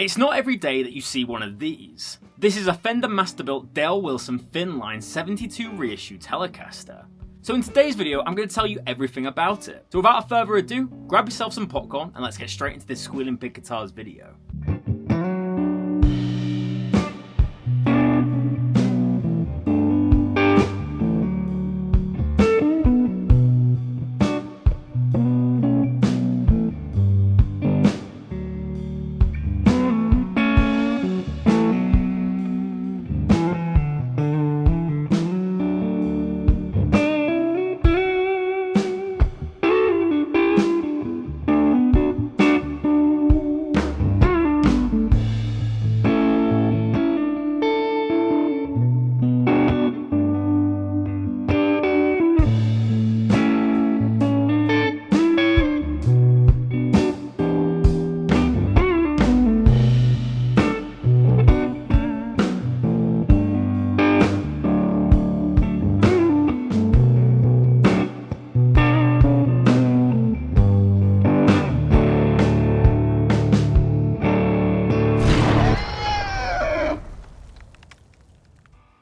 It's not every day that you see one of these. This is a Fender Masterbuilt Dale Wilson Thinline 72 reissue Telecaster. So in today's video, I'm going to tell you everything about it. So without further ado, grab yourself some popcorn and let's get straight into this Squealing Pig Guitars video.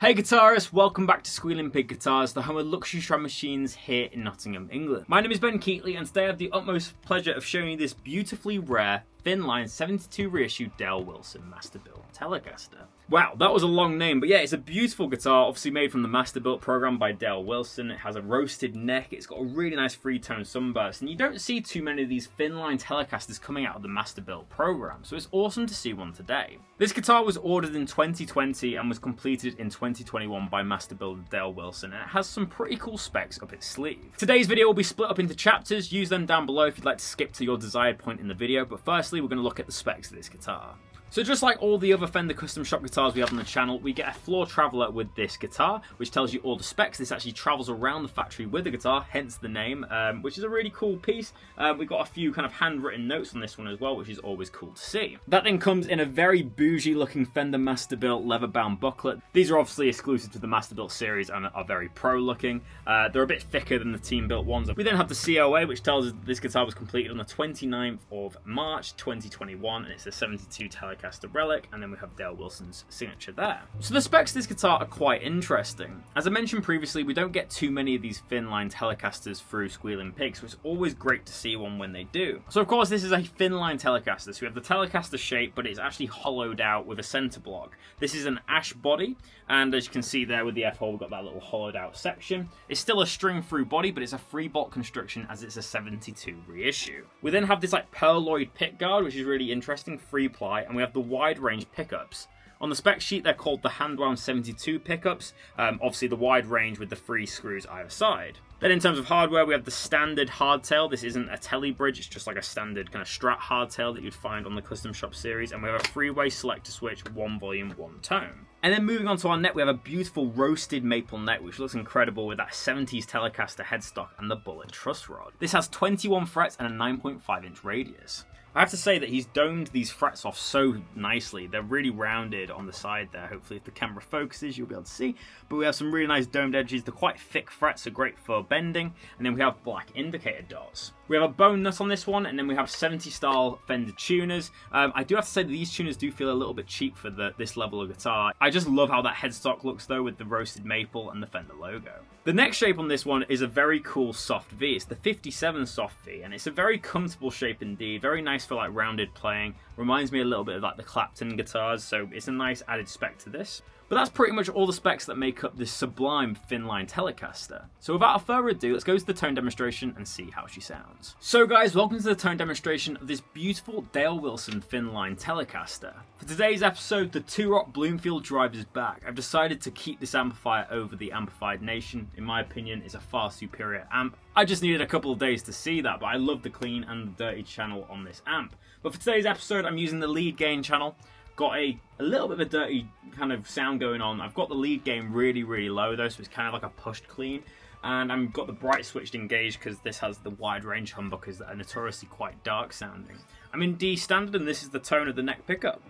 Hey guitarists, welcome back to Squealing Pig Guitars, the home of luxury shred machines here in Nottingham, England. My name is Ben Keightley and today I have the utmost pleasure of showing you this beautifully rare Thinline 72 reissue Dale Wilson Masterbuilt Telecaster. Wow, that was a long name, but yeah, it's a beautiful guitar, obviously made from the Masterbuilt program by Dale Wilson. It has a roasted neck, it's got a really nice three-tone sunburst, and you don't see too many of these Thinline Telecasters coming out of the Masterbuilt program, so it's awesome to see one today. This guitar was ordered in 2020 and was completed in 2021 by Masterbuilt Dale Wilson, and it has some pretty cool specs up its sleeve. Today's video will be split up into chapters, use them down below if you'd like to skip to your desired point in the video, but firstly we're going to look at the specs of this guitar. So just like all the other Fender custom shop guitars we have on the channel, we get a floor traveler with this guitar, which tells you all the specs. This actually travels around the factory with the guitar, hence the name, which is a really cool piece. We've got a few kind of handwritten notes on this one as well, which is always cool to see. That then comes in a very bougie looking Fender Masterbuilt leather-bound booklet. These are obviously exclusive to the Masterbuilt series and are very pro looking. They're a bit thicker than the team-built ones. We then have the COA, which tells us this guitar was completed on the 29th of March 2021, and it's a 72 Telecaster relic, and then we have Dale Wilson's signature there. So the specs of this guitar are quite interesting. As I mentioned previously, we don't get too many of these Thinline Telecasters through Squealing Pig, so it's always great to see one when they do. So of course this is a Thinline Telecaster, so we have the Telecaster shape, but it's actually hollowed out with a center block. This is an ash body, and as you can see there with the F-hole, we've got that little hollowed out section. It's still a string through body, but it's a free bolt construction as it's a 72 reissue. We then have this like pearloid pick guard, which is really interesting, free ply, and we have the wide range pickups. On the spec sheet, they're called the hand-wound 72 pickups, obviously the wide range with the 3 screws either side. Then in terms of hardware, we have the standard hardtail. This isn't a tele bridge, it's just like a standard kind of Strat hardtail that you'd find on the custom shop series, and we have a 3-way selector switch, 1 volume, 1 tone. And then moving on to our neck, we have a beautiful roasted maple neck, which looks incredible with that 70s Telecaster headstock and the bullet truss rod. This has 21 frets and a 9.5 inch radius. I have to say that he's domed these frets off so nicely. They're really rounded on the side there. Hopefully if the camera focuses, you'll be able to see. But we have some really nice domed edges. They're quite thick frets, so great for bending. And then we have black indicator dots. We have a bone nut on this one, and then we have 70 style Fender tuners. I do have to say that these tuners do feel a little bit cheap for this level of guitar. I just love how that headstock looks though with the roasted maple and the Fender logo. The neck shape on this one is a very cool soft V. It's the 57 soft V, and it's a very comfortable shape indeed. Very nice for like rounded playing. Reminds me a little bit of like the Clapton guitars, so it's a nice added spec to this. But that's pretty much all the specs that make up this sublime Thinline Telecaster. So without further ado, let's go to the tone demonstration and see how she sounds. So guys, welcome to the tone demonstration of this beautiful Dale Wilson Thinline Telecaster. For today's episode, the 2-Rock Bloomfield drive is back. I've decided to keep this amplifier over the Amplified Nation. In my opinion, it's a far superior amp. I just needed a couple of days to see that, but I love the clean and the dirty channel on this amp. But for today's episode, I'm using the lead gain channel. Got a little bit of a dirty kind of sound going on. I've got the lead gain really, really low though, so it's kind of like a pushed clean. And I've got the bright switched engaged because this has the wide range humbuckers that are notoriously quite dark sounding. I'm in D standard and this is the tone of the neck pickup.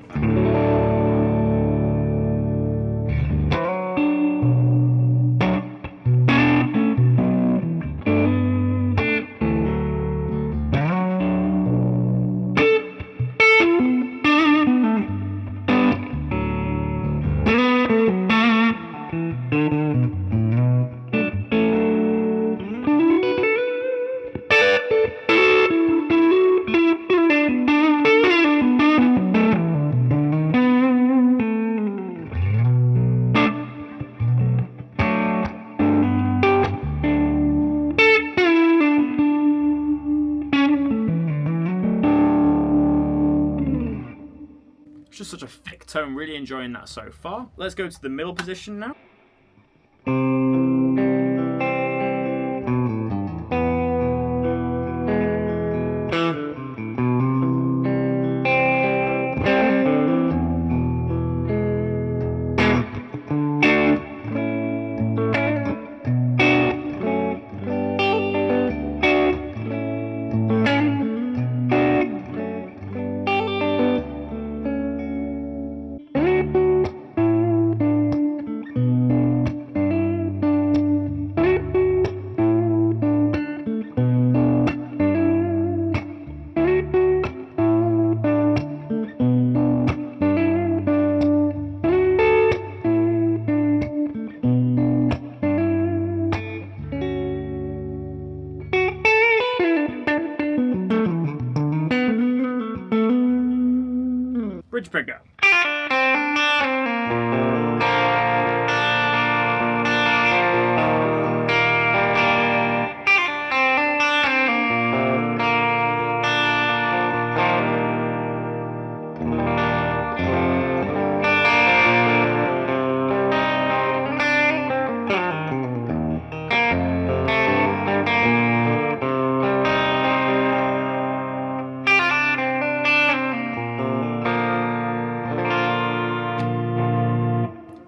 It's just such a thick tone, really enjoying that so far. Let's go to the middle position now. Bridge pickup.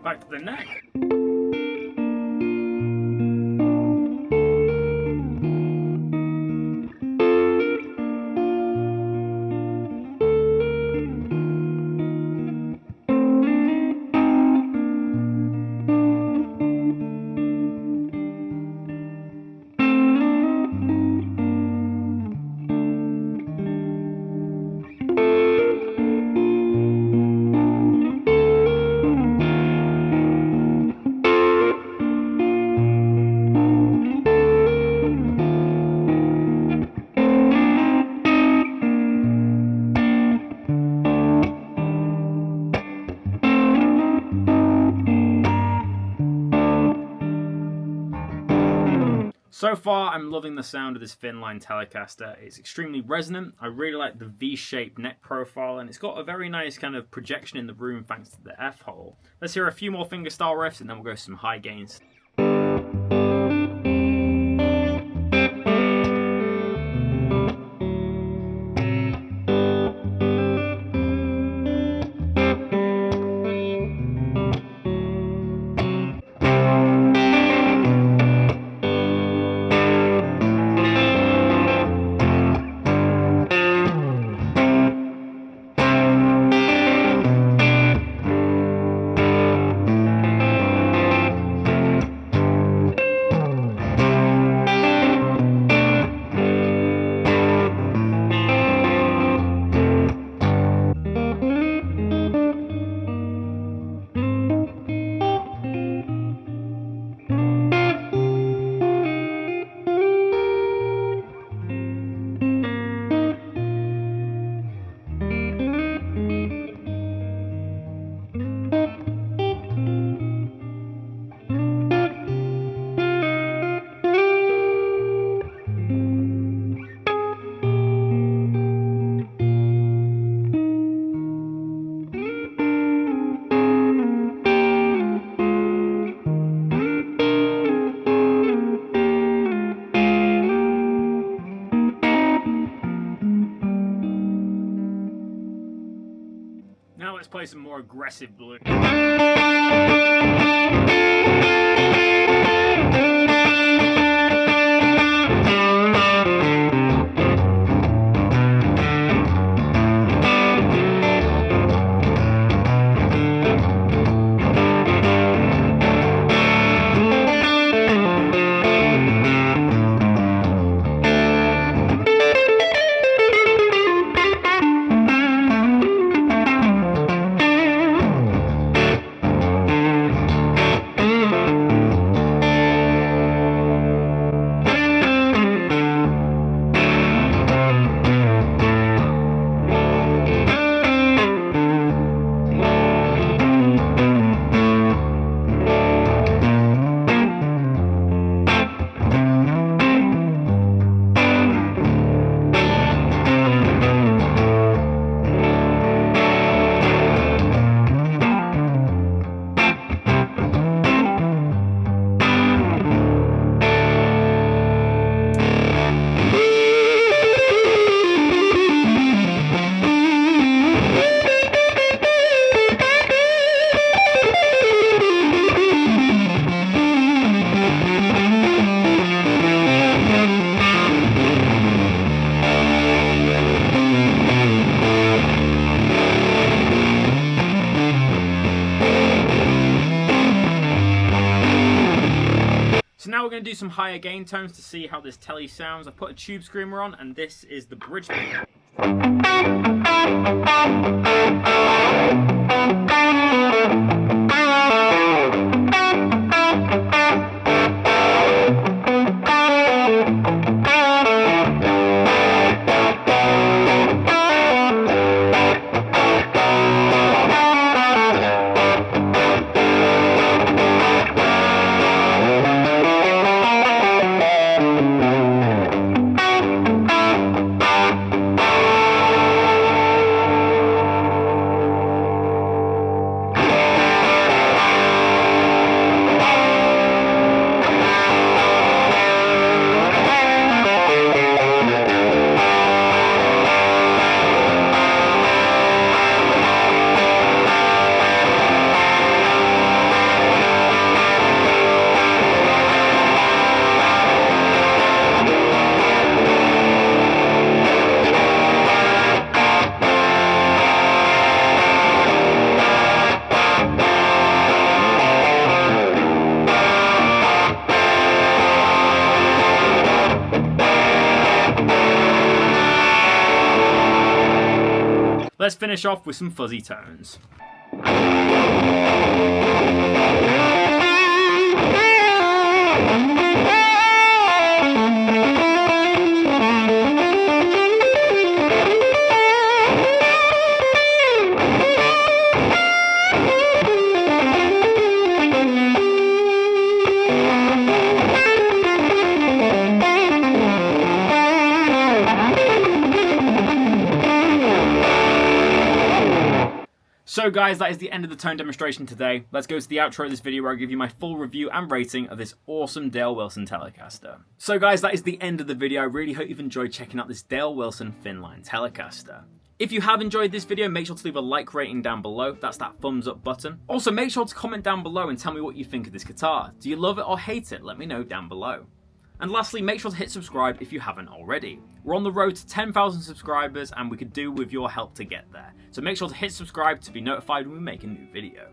Back to the neck. So far, I'm loving the sound of this Thinline Telecaster. It's extremely resonant. I really like the V-shaped neck profile, and it's got a very nice kind of projection in the room thanks to the F-hole. Let's hear a few more fingerstyle riffs, and then we'll go some high gains. Now let's play some more aggressive blues. going to do some higher gain tones to see how this Tele sounds. I've put a tube screamer on, and this is the bridge pedal. Let's finish off with some fuzzy tones. So guys, that is the end of the tone demonstration today. Let's go to the outro of this video where I give you my full review and rating of this awesome Dale Wilson Telecaster. So guys, that is the end of the video. I really hope you've enjoyed checking out this Dale Wilson Thinline Telecaster. If you have enjoyed this video, make sure to leave a like rating down below. That's that thumbs up button. Also, make sure to comment down below and tell me what you think of this guitar. Do you love it or hate it? Let me know down below. And lastly, make sure to hit subscribe if you haven't already. We're on the road to 10,000 subscribers and we could do with your help to get there. So make sure to hit subscribe to be notified when we make a new video.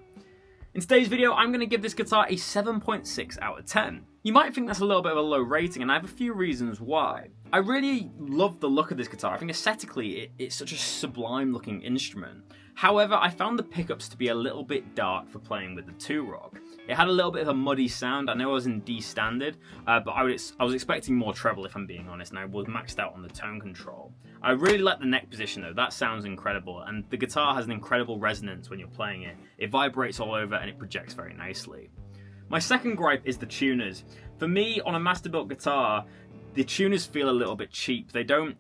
In today's video, I'm going to give this guitar a 7.6 out of 10. You might think that's a little bit of a low rating, and I have a few reasons why. I really love the look of this guitar. I think aesthetically it's such a sublime looking instrument. However, I found the pickups to be a little bit dark for playing with the 2-Rock. It had a little bit of a muddy sound. I know I was in D standard, but I was expecting more treble if I'm being honest, and I was maxed out on the tone control. I really like the neck position though, that sounds incredible, and the guitar has an incredible resonance when you're playing it. It vibrates all over and it projects very nicely. My second gripe is the tuners. For me, on a master-built guitar, the tuners feel a little bit cheap. They don't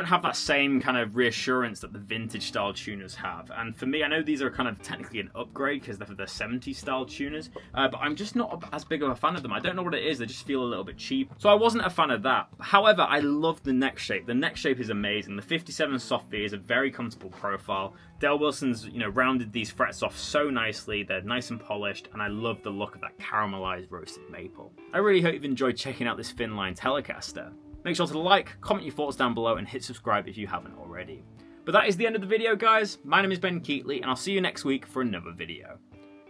have that same kind of reassurance that the vintage style tuners have. And for me, I know these are kind of technically an upgrade because they're 70s style tuners, but I'm just not as big of a fan of them. I don't know what it is, they just feel a little bit cheap. So I wasn't a fan of that. However, I love the neck shape. The neck shape is amazing. The 57 soft V is a very comfortable profile. Dale Wilson's, rounded these frets off so nicely. They're nice and polished, and I love the look of that caramelized roasted maple. I really hope you've enjoyed checking out this Thinline Telecaster. Make sure to like, comment your thoughts down below, and hit subscribe if you haven't already. But that is the end of the video, guys. My name is Ben Keightley, and I'll see you next week for another video.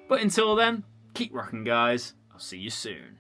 But until then, keep rocking, guys. I'll see you soon.